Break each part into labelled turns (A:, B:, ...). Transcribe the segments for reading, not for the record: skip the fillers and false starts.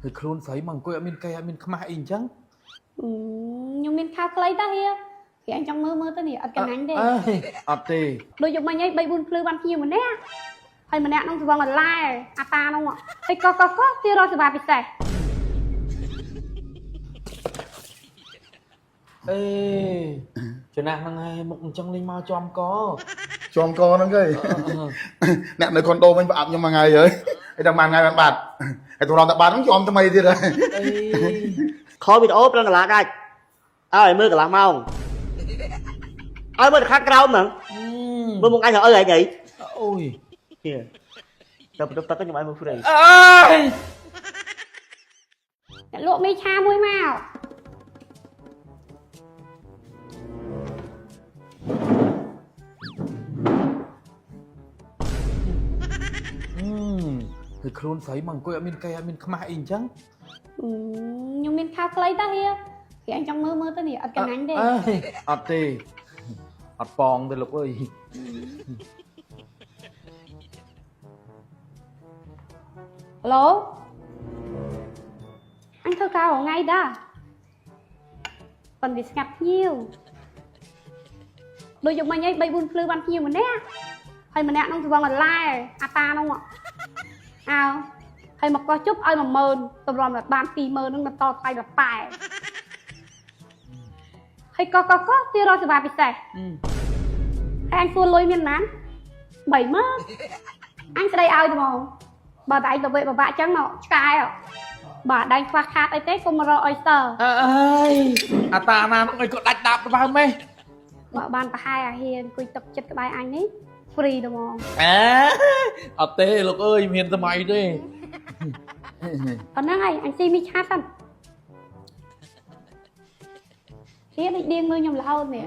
A: thì khuôn sấy bằng quê mình cây mình khăm in chăng
B: nhưng mình khao lấy ta hia thì anh trong mơ tới nè ở cái nánh đây
A: ở tì
B: đôi dùng mà nhảy bay buôn phơi ban nhiều mà nè hay mà nè nó vòng là lai ta không ạ hay có tiêu rồi thì bà bị sẻ
A: ê cho nàng năng hay một trong linh mau
C: cho ông co nó cái nè nơi con đô mình bạm nhưng mà ngày rồiไอ้ดำมันไงมันบาดไอ้ตัวเราแต่บาดต้องยอมทำไมทีเลย
D: khó bị ốp lên là đây ai mưa cả làm không ai mưa khác đâu mà mưa một anh ở lại vậy
A: ôi
D: kìa tập tập cái nhóm ai mưa phu đây
B: lộ mấy cha môi màu
A: thì khuôn sấy bằng quê mình cây mình khăm in chăng
B: nhưng mình khao lấy ta hia thì anh trong mơ tới nè ở cái nánh đây
A: ở tì ở bong đây lục ơi
B: alo anh thơ cao ở ngay đó còn bị ngập nhiều đôi dùng mà nhảy bay buôn phơi ban nhiều mà nè hay mà nè nó vòng là lai ta không ạ hay mà có chút ai mà mờn tầm ròm là ban tì mờn nó mà to tay là phải hay có tiêu rồi thì bà bị sẻ hay anh phun lôi miên nán 7 mất anh sẽ đây ao cho mà bà đại bảo vệ bà bạ trắng nọ cài à bà đánh khoa khát ấy tết công rồi oyster
A: ơi ta nào nó có đánh đạp vào mày
B: bà ban bà hai hiền quy tập chất cái bài anh ấy free đúng không
A: ở tê lục ơi miền tầm mày đi
B: còn này anh xin mi chat anh thế định điên ngươi nhầm là hơn nè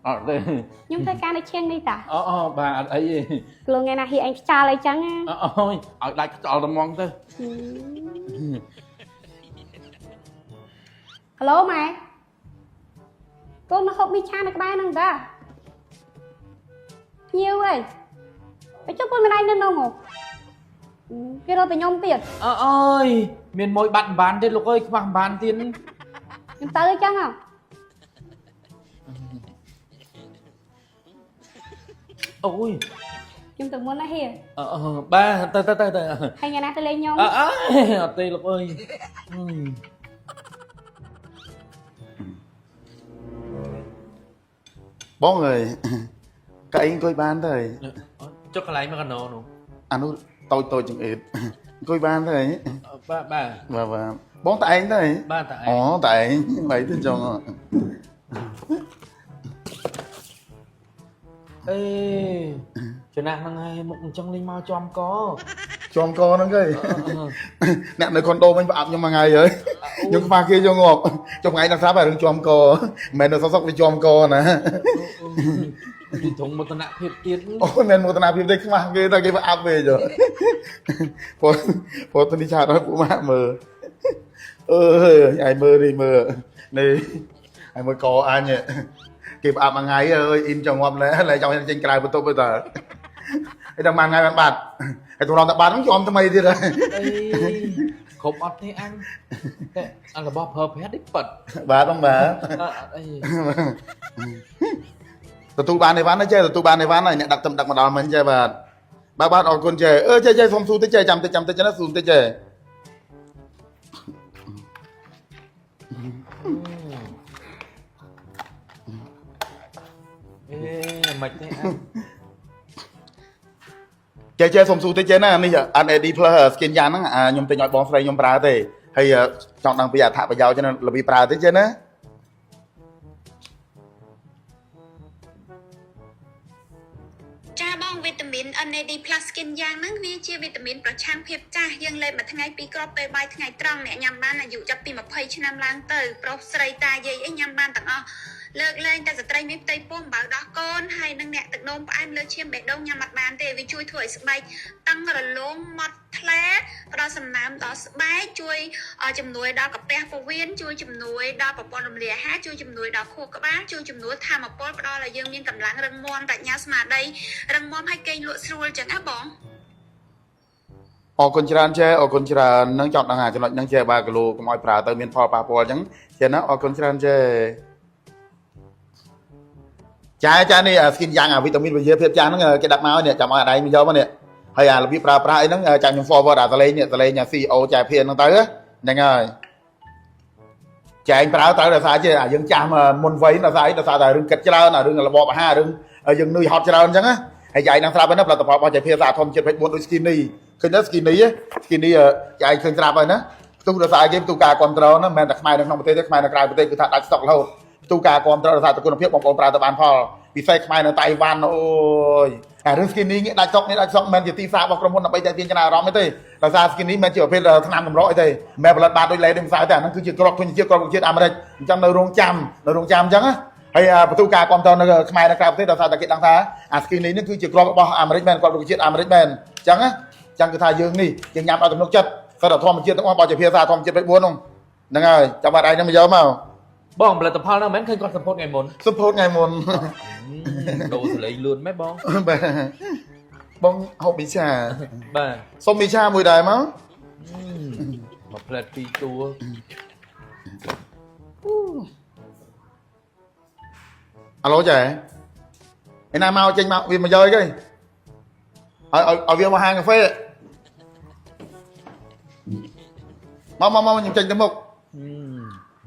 A: ở đây
B: nhưng thấy ca này chen đi ta
A: bà ấy
B: luôn ngày nào thì anh cha lấy trắng
A: ôi ở đây có tầm mong thôi
B: hello mày con nó không đi cha này cái bài năng ta nhiều vậy phải chúc con bên anh nên đâu ngủ cái đó phải nhom tiền
A: ơi miền môi bạn bán đây lục ơi bằng bán tiền
B: em tới chăng không
A: ôi
B: em tưởng muốn là hiền
A: ba tơ
B: hay nhà nào tôi lên nhom
A: ở tê lục ơi
C: bó người cái anh coi ban thôi
A: cho cái lấy mà còn nó
C: anh nó tôi chừng ít coi ban thôi
A: ba
C: và bón tại anh thôi
A: ba tại
C: tại anh vậy thì cho
A: ê cho nàng năng hay một trong linh mau
C: cho ông co nó cái nè nơi con đô mình bạm nhưng mà ngày rồi nhưng pha kia cho ngọt trong ngày nó sát phải đừng cho ông co mẹ nó sóc đi cho ông co nè
A: thùng một tận nạp hiệp tiến
C: ôi men một tana phim đây mà kia ta kia phải áp về rồi phô tôi đi chào nói phụ mạ mờ ai mơ đi mơ này ai mơ có ai nhỉ kịp áp mà ngày ơi in cho ngon lại trong trên cái của tôi bây giờ cái đằng màn ngày bạn bạt cái tụi nó đã bán cho ông tụi mày đi rồi
A: không ăn thế ăn là bóp hợp hết đích bật
C: bà không bà tụi bạn này bán nó chơi tụi bạn này bán này nhận đặt mà đào mình chơi và ba bát ở con chơi chơi phong su tới chơi chăm tới cho nó xuống tới chơi
A: mạch thế ăn
C: chơi phong su tới chơi nè bây giờ anh ấy đi plus skin dán á nhung tới nhoi bóng spray nhung pra thế hay chọn đằng bây giờ thả vào dao cho nên là bị pra tới chơi nè
E: cha bong vitamin NAD plus skin យ៉ាងហ្នឹងវាជាវីតាមីនប្រឆាំងភាពចាស់យើងលេបមួយថ្ងៃពីរគ្រាប់ពេលបាយថ្ងៃត្រង់អ្នកញ៉ាំបានអាយុចាប់ពី20ឆ្នាំឡើងទៅប្រុសស្រីតាយាយអីញ៉ាំបានទាំងអស់លើកលែងតែស្ត្រីមានផ្ទៃពោះបើដោះកូនហើយនឹងអ្នកទឹកនោមផ្អែមលើឈាមបេះដូងញ៉ាំអត់បានទេវាជួយធ្វើឲ្យស្បែកតឹងរលោងម៉ត់ថ្លាផ្ដល់សំណើមដល់ស្បែកជួយជំនួយដល់កាពះពោះវៀនជួយជំនួយដល់ប្រព័ន្ធរំលាយអាហារជួយជំនួយដល់ខួរក្បាលជួយជំនួយធម៌ពលផ្ដល់ឲ្យយើងមានកម្លាំងរឹងមាំប្រាជ្ញាស្មារតីរឹងមាំហើយគេងលក់ស្រួលចឹងណាបង
C: អរគុណច្រើនចេះអរគុណច្រើននឹងចង់ដឹងចំណុចហ្នឹងចេះបាទគីឡូកុំឲ្យប្រើទៅមានផលប៉ះពាល់អញ្ចឹងចេះណាអរគុណច្រើនចេះចានេះស្គីនយ៉ាងវីតាមីនវិទ្យាភាពចាស់ហ្នឹងគេដាក់មកនេះចាំឲ្យអាដៃមកយកមកនេះហើយអារបៀបប្រើប្រាស់អីហ្នឹងចាំខ្ញុំ forward អាតលេងនេះតលេង CEO ចែភៀនហ្នឹងទៅហ្នឹងហើយចែងប្រើទៅដោយសារជាយើងចាស់មុនវ័យដោយសារអីដោយសារតែរឿងគិតច្រើនរឿងរបបអាហាររឿងយើងនឿយហត់ច្រើនអញ្ចឹងណាហើយយាយនឹងស្រាប់ហើយណាផលិតផលរបស់ចែភៀនសារធម្មជាតិ24ដូច skinny ឃើញណា skinny យាយឃើញស្រាប់ហើយណាផ្ទុះដោយសារគេផ្ទុះការគ្រប់គ្រងណាមិនមែនតែខ្មែរនៅក្នុងប្រទេសទេខ្មែរនៅក្រៅប្រទេសគឺថាដាច់ស្តុករហូតផ្ទុះការគ្រប់គ្រងដោយសារតែគុណភាពបងប្អូនប្រើទៅបានផលពិសេសខ្មែរនៅតៃវ៉ាន់អូយអារឿង skinny នេះដាច់ស្តុកនេះដាច់ស្តុកមិនមែនជាទីផ្សាររបស់ក្រុមហ៊ុនដើម្បីតែទាញចំណាយអារម្មណ៍ទេដោយសារ skinny មិនមែនជាប្រភេទថ្នាំតម្រក់អីទេមិនមែនផលិតបានដូចលេដូចម្សៅទេអាហ្នឹងគឺជាគ្រាប់ធញ្ញជាតិគ្រាប់ជាតិអាមេរិកអញ្ចឹងនៅរោងចាំអញ្ចឹងណាហើយបន្ទូការគ្រប់គ្រងនៅខ្មែរនៅក្រៅប្រទេសដោយសារតែគេដឹងថាអា skinny នេះគឺជាគ្រាប់របស់អាមេរិកមែនគ្រាប់ជាតិអាមេរិកមែនអញ្ចឹងណាអញ្ចឹងគឺថាយើងនេះយើងញ៉ាំឲ្យទំនុកចិត្តសិតធម្មជាតិទាំងអស់បោះជាភាសាធម្មជាតិ24ហ្នឹងហើយចាំបាត់ឯងនឹងមកយកមក
A: បងផលិតផលហ្នឹងមិនឃើញគាត់ support ថ្ងៃមុន
C: support ថ្ងៃមុន
A: ដូរសលេងលឿនម៉េចបង
C: បាទបងហូបមីឆា
A: បាទ
C: សុំមីឆាមួយដែរមក
A: មកផ្លែតពីរតួ
C: អាឡូចែឯណាមកចេញមកវាមកយកអីគេឲ្យវាមកហាងកាហ្វេមកខ្ញុំចេញទៅមុខ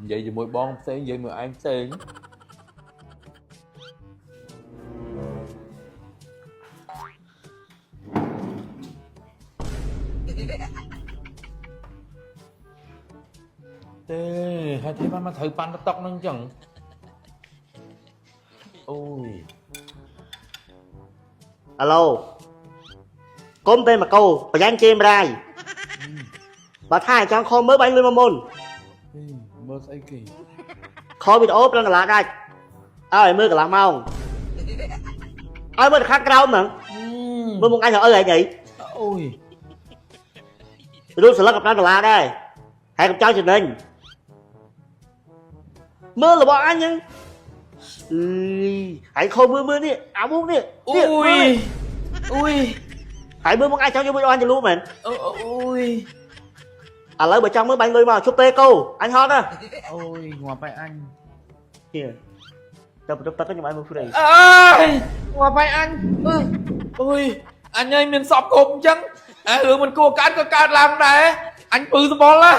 A: និយាយជាមួយបងផ្សេងនិយាយមួយឯងផ្សេងទេហើយទេបានមកត្រូវប៉ាន់តុកហ្នឹងអញ្ចឹងអូយ
D: អាឡូកុំតែមកកោប្រយ៉ាញ់ជេមរាយបើថាចង់ខំមើលបាញ់លុយមកមុន
A: មើលស្អីគេ
D: ខលវីដេអូ5ដុល្លារដាច់ឲ្យមើលកន្លះម៉ោងឲ្យមើលខាងក្រោមហ្នឹងមើលមកអញទៅអើអី
A: អូយ
D: រូបស្លឹក5ដុល្លារដែរហើយកុំចោលចំណេញមើលរបស់អញហ្នឹងហើយខំមើលនេះអាមុខនេះ
A: អូយអូយ
D: ហើយមើលមកអញចង់យកមួយអញទៅលូមែន
A: អូយ
D: ឥឡូវបើចង់មើលបាញ់លុយមកជប់ទេកោអញហត់ណា
A: អូយងាប់ហើយអញ
D: ហៀទៅបន្ទប់ទឹកខ្ញុំឲ្យមើលហ្វ្រី
A: អើយងាប់ហើយអញអូយអញឲ្យមានសពគប់អញ្ចឹងរឿងមិនគួរកើតក៏កើតឡើងដែរអញពឺសបល់ណា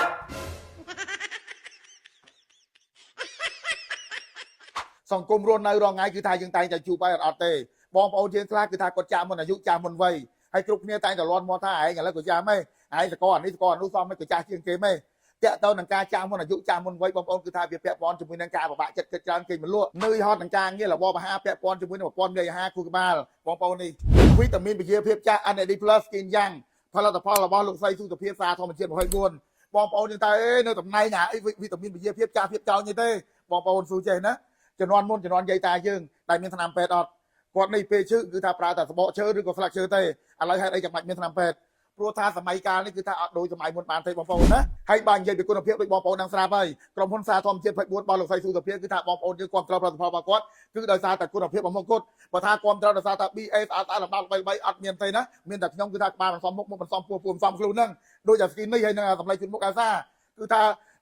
C: សង្គមរស់នៅរងថ្ងៃគឺថាយើងតែងតែជួបហើយអត់ទេបងប្អូនយើងខ្លះគឺថាគាត់ចាស់មុនអាយុចាស់មុនវ័យហើយគ្រប់គ្នាតែងតែលន់មកថាឯងឥឡូវក៏ចាស់ម៉េចឯងសកលអានេះសកលអានោះសមមិនក៏ចាស់ជាងគេម៉េចតាក់ទៅនឹងការចាស់មុនអាយុចាស់មុនវ័យបងប្អូនគឺថាវាពាក់ព័ន្ធជាមួយនឹងការពិបាកចិត្តគិតច្រើនគេមិនលក់នឿយហត់នឹងការងាររបបអាហារពាក់ព័ន្ធជាមួយនឹងប្រព័ន្ធនៃអាហារគូក្បាលបងប្អូននេះវីតាមីនវិទ្យាភាពចាស់ NAD+ Skin Yang ផលិតផលរបស់លោកស្រីសុខភាពសារធម្មជាតិ24បងប្អូនយើងតែនៅតំណែងណាអីវីតាមីនវិទ្យាភាពចាស់ភាពចោលនេះទេបងប្អូនស៊ូចេះណាជំនាន់មុនជំនាន់យាយតាយើងដែលមានថ្នាំពេទ្យអត់គាត់នេះពេលឈឺគឺថាប្រើតែសបកឈើឬក៏ស្លឹកឈើទេឥឡូវហេតុអីចាំបាច់មានថ្នាំពេទ្យព្រោះថាសម័យកាលនេះគឺថាអត់ដូចសម័យមុនបានទេបងប្អូនណាហើយបើនិយាយពីគុណភាពដូចបងប្អូនđangស្រាប់ហើយក្រុមហ៊ុនសារធម្មជាតិ24របស់លោកស្រីសុខភាពគឺថាបងប្អូនយើងគ្រប់គ្រងផលិតផលរបស់គាត់គឺដោយសារតែគុណភាពរបស់គាត់បើថាគ្រប់គ្រងដោយសារតែ BA ស្អាតស្អាតលំដាប់3អត់មានទេណាមានតែខ្ញុំគឺថាក្បាលបន្សំមុខមុខបន្សំពោះពោះបន្សំខ្លួនហ្នឹងដូចតែ skin នេះហើយនឹងសម្លេងជូនមុខអាសាគឺថា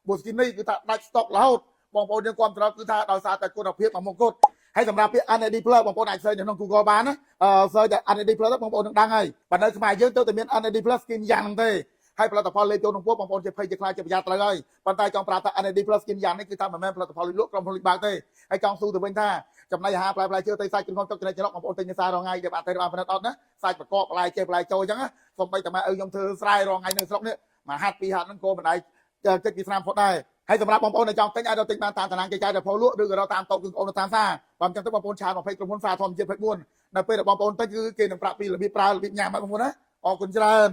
C: បើ skin នេះគឺថាដាច់ stock រហូតបងប្អូនយើងគ្រប់គ្រងគឺថាដោយសារតែគុណភាពរបស់គាត់ហើយសម្រាប់ពាក្យ NAD+ បងប្អូនអាចសើចនៅក្នុង Google បានណាសើចតែ NAD+ បងប្អូននឹងដឹងហើយប៉ុន្តែខ្មែរយើងទៅតែមាន NAD+ Skin យ៉ាងហ្នឹងទេហើយផលិតផលលេបចូលក្នុងពោះបងប្អូនជាភ័យជាខ្លាចជាប្រយ័ត្នត្រូវហើយប៉ុន្តែចង់ប្រាប់ថា NAD+ Skin យ៉ាងនេះគឺថាមិនមែនផលិតផលលក់ក្រុមហ៊ុនលុយបាក់ទេហើយចង់ស៊ូទៅវិញថាចំណីអាហារផ្លែឈើទៅសាច់ក្នុងទឹកចំណីច្រកបងប្អូនទិញនៅសាររងថ្ងៃដែលបានទៅបានផលិតអត់ណាសាច់ប្រកបផ្លែចេះផ្លែចូលអញ្ចឹងសូម្បីតែម៉ែឪខ្ញុំធ្វើស្រែរងថ្ងៃនៅស្រុកនេះមកហាត់ពីរហាត់ហ្នឹងក៏មិនដែរចិត្តពីស្នាមផុតដែរហើយសម្រាប់បងប្អូនដែលចង់ទិញអាចទៅទិញបានតាមតារាងគេចាយដល់ផលលក់ឬក៏រកតាមតូបគឺបងប្អូនតាមសារបើមិនចឹងទៅបងប្អូនឆាត20ក្រុមហ៊ុនសារធម្មជាតិ24នៅពេលដែលបងប្អូនទិញគឺគេនឹងប្រាប់ពីរបៀបប្រើរបៀបញ៉ាំហើយបងប្អូនណាអរគុណច្រើន